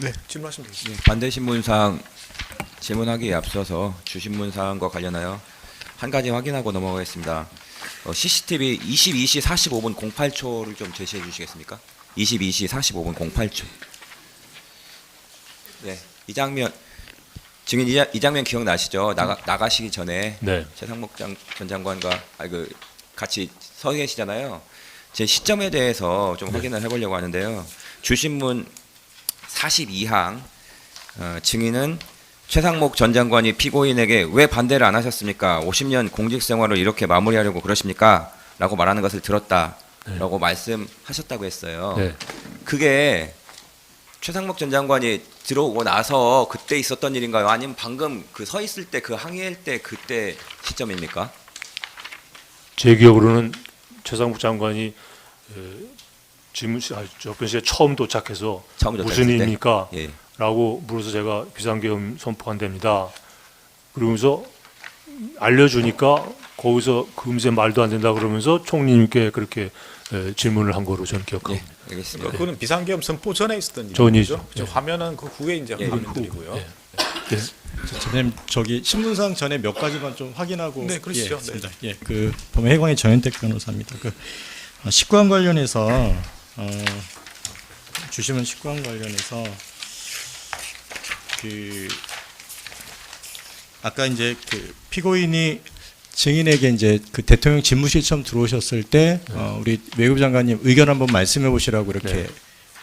네, 질문하시면 되겠습니다. 반대 신문사항 질문하기에 앞서서 주신문 사항과 관련하여 한 가지 확인하고 넘어가겠습니다. CCTV 22시 45분 08초를 좀 제시해 주시겠습니까? 22시 45분 08초. 네, 이 장면 지금 이 장면 기억나시죠? 나가시기 전에 네. 최상목 전 장관과 같이 서 계시잖아요. 제 시점에 대해서 좀 확인을 해보려고 하는데요. 주신문 42항 증인은 최상목 전 장관이 피고인에게 왜 반대를 안 하셨습니까? 50년 공직 생활을 이렇게 마무리하려고 그러십니까? 라고 말하는 것을 들었다라고 말씀하셨다고 했어요. 네. 그게 최상목 전 장관이 들어오고 나서 그때 있었던 일인가요? 아니면 방금 그 서 있을 때 그 항의할 때 그때 시점입니까? 제 기억으로는 최상목 장관이 접견실에 처음 도착해서 처음 무슨 도착했을 때? 일입니까? 예. 라고 물어서 제가 비상계엄 선포한답니다. 그러면서 알려주니까 거기서 금세 말도 안 된다 그러면서 총리님께 그렇게 질문을 한 거로 저는 기억합니다. 예, 알겠습니다. 그거는 비상계엄 선포 전에 있었던 전 일이죠. 예. 화면은 그 후에 이제 예. 화면들이고요. 예. 선생님 저기 신문사항 전에 몇 가지만 좀 확인하고 네, 그러시죠. 있습니다. 예, 그 보면 해광의 전현택 변호사입니다. 그 식구안 관련해서 주시면 식구안 관련해서 그 아까 이제 그 피고인이 증인에게 이제 그 대통령 집무실 처음 들어오셨을 때 우리 외교부 장관님 의견 한번 말씀해 보시라고 이렇게 네.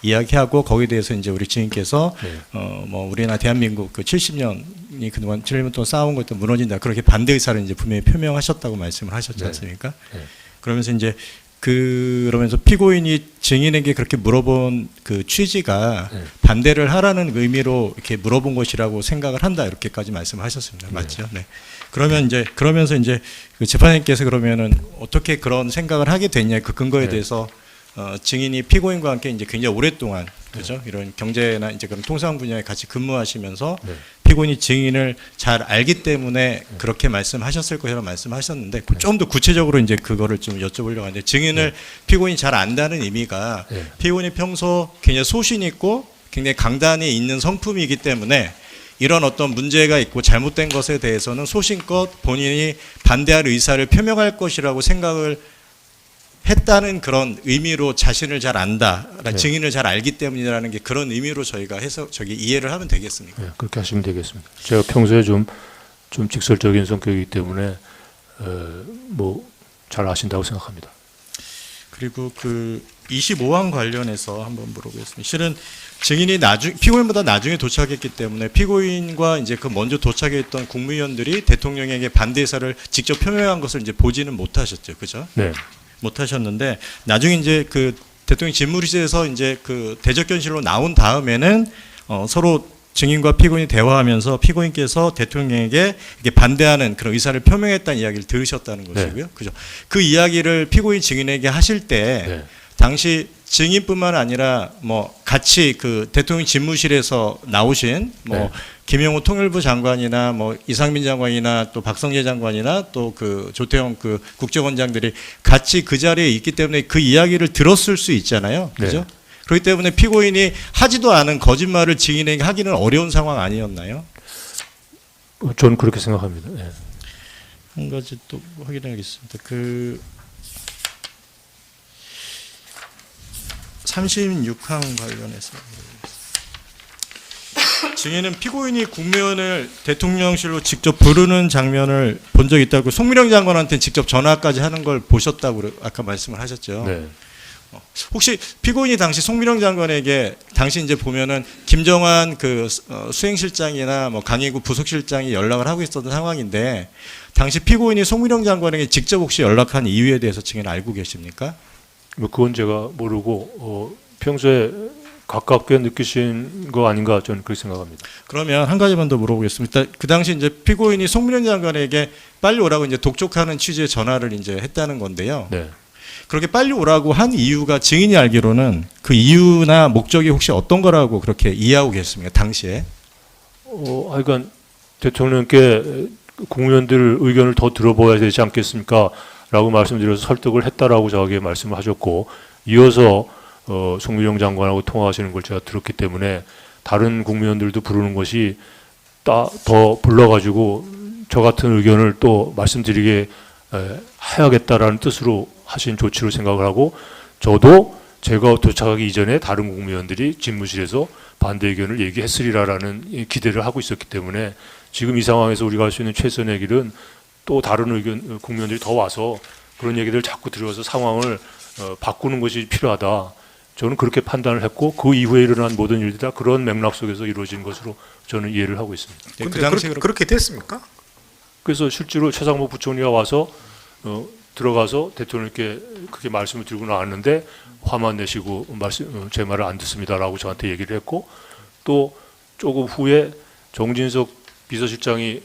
이야기하고 거기에 대해서 이제 우리 증인께서 네. 뭐 우리나라 대한민국 그 70년이 그동안 7년 동안 쌓아온 것도 무너진다 그렇게 반대 의사를 이제 분명히 표명하셨다고 말씀을 하셨지 네. 않습니까? 네. 그러면서 이제 그러면서 피고인이 증인에게 그렇게 물어본 그 취지가 네. 반대를 하라는 의미로 이렇게 물어본 것이라고 생각을 한다 이렇게까지 말씀하셨습니다. 맞죠? 네. 그러면 이제 그러면서 이제 그 재판장님께서 그러면은 어떻게 그런 생각을 하게 됐냐 그 근거에 네. 대해서 증인이 피고인과 함께 이제 굉장히 오랫동안 그죠? 이런 경제나 이제 그런 통상 분야에 같이 근무하시면서 네. 피고인이 증인을 잘 알기 때문에 그렇게 말씀하셨을 거라고 말씀하셨는데 좀 더 구체적으로 이제 그거를 좀 여쭤보려고 하는데 증인을 피고인이 잘 안다는 의미가 네. 피고인이 평소 굉장히 소신 있고 굉장히 강단이 있는 성품이기 때문에 이런 어떤 문제가 있고 잘못된 것에 대해서는 소신껏 본인이 반대할 의사를 표명할 것이라고 생각을 했다는 그런 의미로 자신을 잘 안다, 네. 증인을 잘 알기 때문이라는 게 그런 의미로 저희가 해서 이해를 하면 되겠습니까? 네, 그렇게 하시면 되겠습니다. 제가 평소에 좀 직설적인 성격이기 때문에 뭐 잘 아신다고 생각합니다. 그리고 그 25항 관련해서 한번 물어보겠습니다. 실은 증인이 피고인보다 나중에 도착했기 때문에 피고인과 이제 그 먼저 도착했던 국무위원들이 대통령에게 반대 의사를 직접 표명한 것을 이제 보지는 못하셨죠, 그죠? 네. 못하셨는데 나중에 이제 그 대통령 집무실에서 이제 그 대접견실로 나온 다음에는 서로 증인과 피고인이 대화하면서 피고인께서 대통령에게 이게 반대하는 그런 의사를 표명했다는 이야기를 들으셨다는 것이고요, 그죠? 그 이야기를 피고인 증인에게 하실 때 네. 당시 증인뿐만 아니라 뭐 같이 그 대통령 집무실에서 나오신 뭐 네. 김영호 통일부 장관이나 뭐 이상민 장관이나 또 박성재 장관이나 또 그 조태영 그 국정원장들이 같이 그 자리에 있기 때문에 그 이야기를 들었을 수 있잖아요. 그죠? 네. 그렇기 때문에 피고인이 하지도 않은 거짓말을 증인에게 하기는 어려운 상황 아니었나요? 저는 그렇게 생각합니다. 네. 한 가지 또 확인하겠습니다. 그 36항 관련해서 증인은 피고인이 국무위원을 대통령실로 직접 부르는 장면을 본 적이 있다고 송미령 장관한테 직접 전화까지 하는 걸 보셨다고 아까 말씀을 하셨죠. 네. 혹시 피고인이 당시 송미령 장관에게 당시 이제 보면은 김정한 그 수행실장이나 뭐 강의구 부속실장이 연락을 하고 있었던 상황인데 당시 피고인이 송미령 장관에게 직접 혹시 연락한 이유에 대해서 증인 알고 계십니까? 뭐 그건 제가 모르고 평소에 가깝게 느끼신 거 아닌가 저는 그렇게 생각합니다. 그러면 한 가지만 더 물어보겠습니다. 그 당시 이제 피고인이 송미령 장관에게 빨리 오라고 이제 독촉하는 취지의 전화를 이제 했다는 건데요. 네. 그렇게 빨리 오라고 한 이유가 증인이 알기로는 그 이유나 목적이 혹시 어떤 거라고 그렇게 이해하고 계십니까? 당시에? 하여간 대통령께 국무위원들 의견을 더 들어봐야 되지 않겠습니까? 라고 말씀드려서 설득을 했다라고 저에게 말씀을 하셨고 이어서 송미령 장관하고 통화하시는 걸 제가 들었기 때문에 다른 국무위원들도 부르는 것이 더 불러가지고 저 같은 의견을 또 말씀드리게 해야겠다라는 뜻으로 하신 조치로 생각을 하고, 저도 제가 도착하기 이전에 다른 국무위원들이 집무실에서 반대 의견을 얘기했으리라라는 기대를 하고 있었기 때문에 지금 이 상황에서 우리가 할 수 있는 최선의 길은 또 다른 의견 국무위원들이 더 와서 그런 얘기들을 자꾸 들어서 상황을 바꾸는 것이 필요하다. 저는 그렇게 판단을 했고, 그 이후에 일어난 모든 일들이 다 그런 맥락 속에서 이루어진 것으로 저는 이해를 하고 있습니다. 네, 근데 그 당시 그렇게 됐습니까? 그래서 실제로 최상목 부총리가 와서 들어가서 대통령께 그렇게 말씀을 드리고 나왔는데 화만 내시고 제 말을 안 듣습니다라고 저한테 얘기를 했고, 또 조금 후에 정진석 비서실장이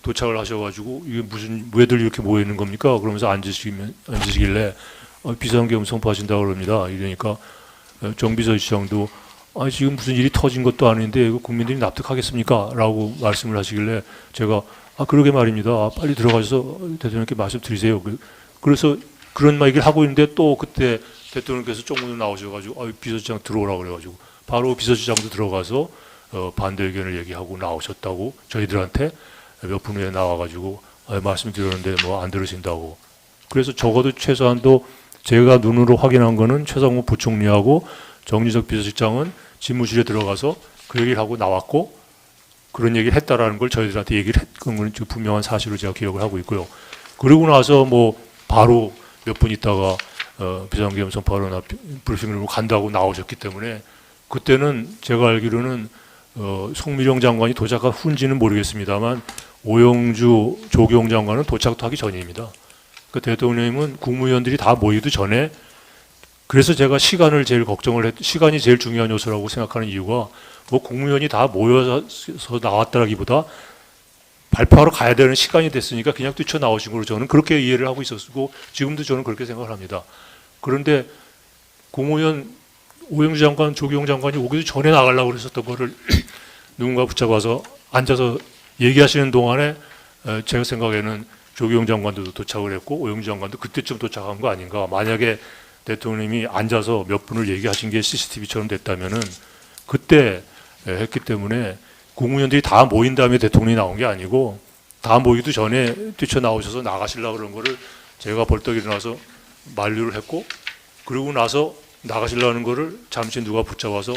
도착을 하셔가지고 이게 무슨 왜들 이렇게 모여 있는 겁니까? 그러면서 앉으시길래 비상계엄 선포하신다 그럽니다. 이러니까 정 비서실장도 지금 무슨 일이 터진 것도 아닌데 이거 국민들이 납득하겠습니까?라고 말씀을 하시길래 제가 그러게 말입니다. 빨리 들어가셔서 대통령께 말씀드리세요. 그래서 그런 얘기를 하고 있는데 또 그때 대통령께서 쪽문으로 나오셔가지고 비서실장 들어오라 그래가지고 바로 비서실장도 들어가서 반대 의견을 얘기하고 나오셨다고 저희들한테 몇 분 후에 나와가지고 말씀드렸는데 뭐 안 들으신다고. 그래서 적어도 최소한도 제가 눈으로 확인한 거는 최상목 부총리하고 정진석 비서실장은 집무실에 들어가서 그 얘기를 하고 나왔고, 그런 얘기를 했다라는 걸 저희들한테 얘기를 했던 건 분명한 사실로 제가 기억을 하고 있고요. 그러고 나서 뭐 바로 몇 분 있다가 비상계엄 선포하러 브리핑으로 간다고 나오셨기 때문에 그때는 제가 알기로는 송미령 장관이 도착한 후인지는 모르겠습니다만 오영주 조경 장관은 도착도 하기 전입니다. 그 대통령님은 국무위원들이 다 모이기 전에, 그래서 제가 시간이 제일 중요한 요소라고 생각하는 이유가 뭐 국무위원이 다 모여서 나왔다라기보다 발표하러 가야 되는 시간이 됐으니까 그냥 뛰쳐나오신 걸로 저는 그렇게 이해를 하고 있었고, 지금도 저는 그렇게 생각을 합니다. 그런데 국무위원 오영주 장관, 조경 장관이 오기도 전에 나가려고 그랬었던 거를 누군가 붙잡아서 앉아서 얘기하시는 동안에 제가 생각에는 조경 장관도 도착을 했고 오영주 장관도 그때쯤 도착한 거 아닌가. 만약에 대통령님이 앉아서 몇 분을 얘기하신 게 CCTV처럼 됐다면은 그때 했기 때문에 국무위원들이 다 모인 다음에 대통령이 나온 게 아니고 다 모이기도 전에 뛰쳐나오셔서 나가시려고 그런 거를 제가 벌떡 일어나서 만류를 했고, 그러고 나서 나가시려는 거를 잠시 누가 붙잡아서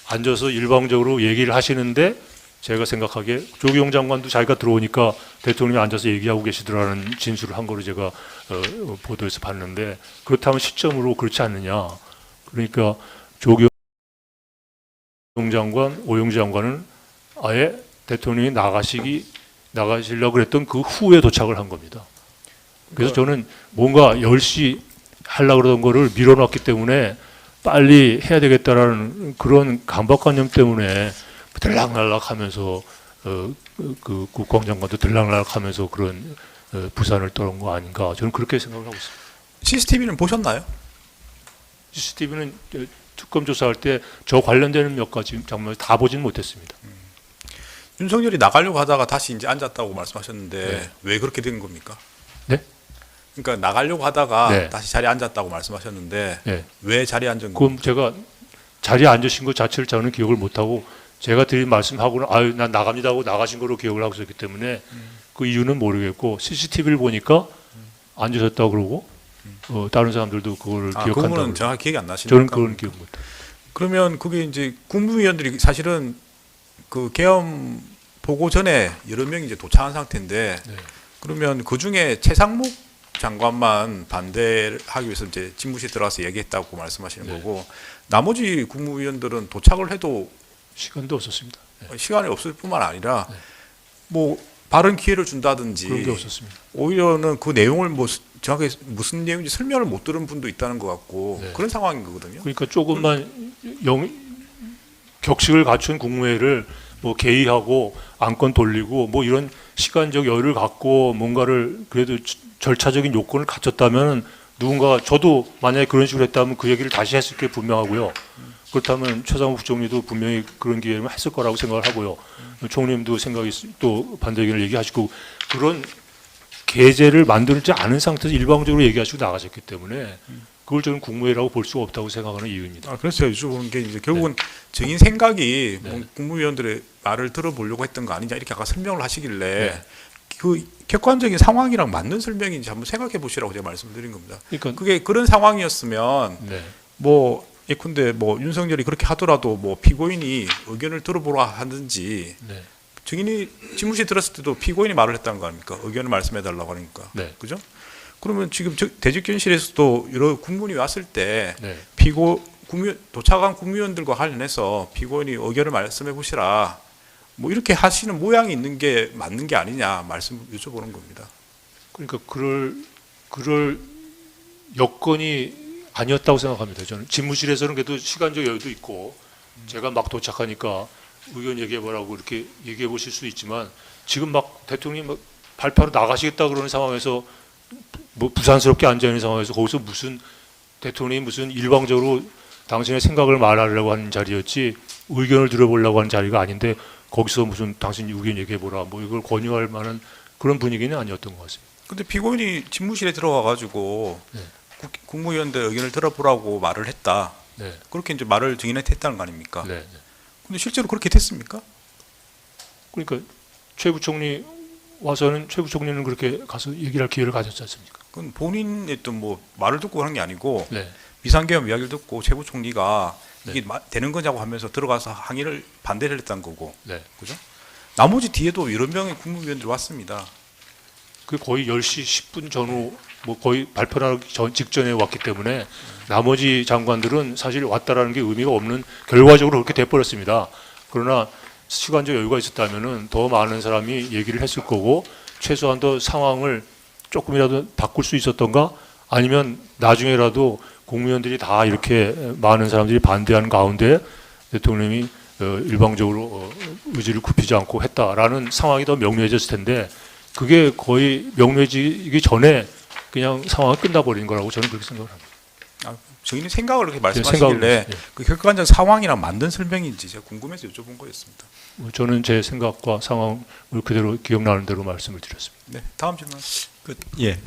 앉아서 일방적으로 얘기를 하시는데, 제가 생각하기에 조경 장관도 자기가 들어오니까 대통령이 앉아서 얘기하고 계시더라는 진술을 한 거로 제가 보도에서 봤는데, 그렇다면 시점으로 그렇지 않느냐. 그러니까 조경 장관, 오영주 장관은 아예 대통령이 나가시려고 그랬던 그 후에 도착을 한 겁니다. 그래서 저는 뭔가 10시 하려고 그러던 거를 밀어놨기 때문에 빨리 해야 되겠다라는 그런 강박관념 때문에 들락날락하면서 그 국방장관도 들락날락하면서 그런 부산을 떠난 거 아닌가, 저는 그렇게 생각을 하고 있습니다. CCTV는 보셨나요? CCTV는 특검 조사할 때 저 관련되는 몇 가지 장면을 다 보지는 못했습니다. 윤석열이 나가려고 하다가 다시 이제 앉았다고 말씀하셨는데 네. 왜 그렇게 된 겁니까? 네? 그러니까 나가려고 하다가 네. 다시 자리에 앉았다고 말씀하셨는데 네. 왜 자리에 앉은 겁니까? 그럼 제가 자리에 앉으신 것 자체를 저는 기억을 못하고, 제가 드린 말씀하고는 난 나갑니다 하고 나가신 거로 기억을 하고 있었기 때문에 그 이유는 모르겠고, CCTV를 보니까 앉으셨다고 그러고 다른 사람들도 그거를 그 기억한다고. 부분은 정확히 기억이 안 나시니까. 저는 그건 기억 못해요. 그러면 그게 이제 국무위원들이 사실은 그 계엄 보고 전에 여러 명이 이제 도착한 상태인데, 네. 그러면 그 중에 최상목 장관만 반대를 하기 위해서 이제 집무실에 들어가서 얘기했다고 말씀하시는 네. 거고, 나머지 국무위원들은 도착을 해도 시간도 없었습니다. 네. 시간이 없을 뿐만 아니라 네. 뭐 바른 기회를 준다든지 그런 게 없었습니다. 오히려는 그 내용을 뭐 정확하게 무슨 내용인지 설명을 못 들은 분도 있다는 것 같고 네. 그런 상황인 거거든요. 그러니까 조금만 격식을 갖춘 국무회의를 뭐 개의하고 안건 돌리고 뭐 이런 시간적 여유를 갖고 뭔가를 그래도 절차적인 요건을 갖췄다면 누군가, 저도 만약에 그런 식으로 했다면 그 얘기를 다시 했을 게 분명하고요. 그렇다면 최상욱 부총리도 분명히 그런 기회를 했을 거라고 생각을 하고요. 총리님도 또 반대 의견을 얘기하시고, 그런 계제를 만들지 않은 상태에서 일방적으로 얘기하시고 나가셨기 때문에 그걸 저는 국무회의라고 볼 수가 없다고 생각하는 이유입니다. 그래서 여쭤보는 게 이제 결국은 증인 생각이 네. 뭐 국무위원들의 말을 들어보려고 했던 거 아니냐 이렇게 아까 설명을 하시길래 네. 그 객관적인 상황이랑 맞는 설명인지 한번 생각해 보시라고 제가 말씀드린 겁니다. 그러니까 그게 그런 상황이었으면 네. 뭐 예컨대 뭐 윤석열이 그렇게 하더라도 뭐 피고인이 의견을 들어보라 하든지 네. 증인이 집무실에 들었을 때도 피고인이 말을 했다는 거 아닙니까? 의견을 말씀해 달라고 하니까. 네. 그죠? 그러면 지금 대직견실에서도 여러 국문이 왔을 때 네. 도착한 국무위원들과 관련해서 피고인이 의견을 말씀해 보시라. 뭐 이렇게 하시는 모양이 있는 게 맞는 게 아니냐 말씀 여쭤보는 겁니다. 그러니까 그럴 여건이 아니었다고 생각합니다. 저는 집무실에서는 그래도 시간적 여유도 있고 제가 막 도착하니까 의견 얘기해 보라고 이렇게 얘기해 보실 수 있지만 지금 막 대통령이 막 발표하러 나가시겠다 그러는 상황에서 뭐 부산스럽게 앉아 있는 상황에서 거기서 무슨 대통령이 무슨 일방적으로 당신의 생각을 말하려고 하는 자리였지 의견을 들어보려고 하는 자리가 아닌데 거기서 무슨 당신 의견 얘기해 보라 뭐 이걸 권유할 만한 그런 분위기는 아니었던 것 같습니다. 근데 피고인이 집무실에 들어가 가지고 네. 국무위원들 의견을 들어보라고 말을 했다. 네. 그렇게 이제 말을 증인한테 했다는 거 아닙니까? 네. 네. 근데 실제로 그렇게 됐습니까? 그러니까 최 부총리 와서는 최 부총리는 그렇게 가서 얘기를 할 기회를 가졌지 않습니까? 그건 본인의 또 뭐 말을 듣고 하는 게 아니고 네. 비상계엄 이야기를 듣고 최 부총리가 네. 이게 되는 거냐고 하면서 들어가서 항의를 반대를 했다는 거고, 네. 그죠? 나머지 뒤에도 여러 명의 국무위원들이 왔습니다. 그 거의 10시 10분 전후 뭐 거의 발표하기 직전에 왔기 때문에 나머지 장관들은 사실 왔다라는 게 의미가 없는 결과적으로 그렇게 돼버렸습니다. 그러나 시간적 여유가 있었다면은 더 많은 사람이 얘기를 했을 거고 최소한 더 상황을 조금이라도 바꿀 수 있었던가 아니면 나중에라도 국무위원들이 다 이렇게 많은 사람들이 반대하는 가운데 대통령이 일방적으로 의지를 굽히지 않고 했다라는 상황이 더 명료해졌을 텐데 그게 거의 명료해지기 전에 그냥 상황이 끝나버린 거라고 저는 그렇게 생각을 합니다. 증인의 생각을 그렇게 말씀하시길래 생각을, 예. 그 객관적 상황이랑 맞는 설명인지 제가 궁금해서 여쭤본 거였습니다. 저는 제 생각과 상황을 그대로 기억나는 대로 말씀을 드렸습니다. 네, 다음 질문. 예.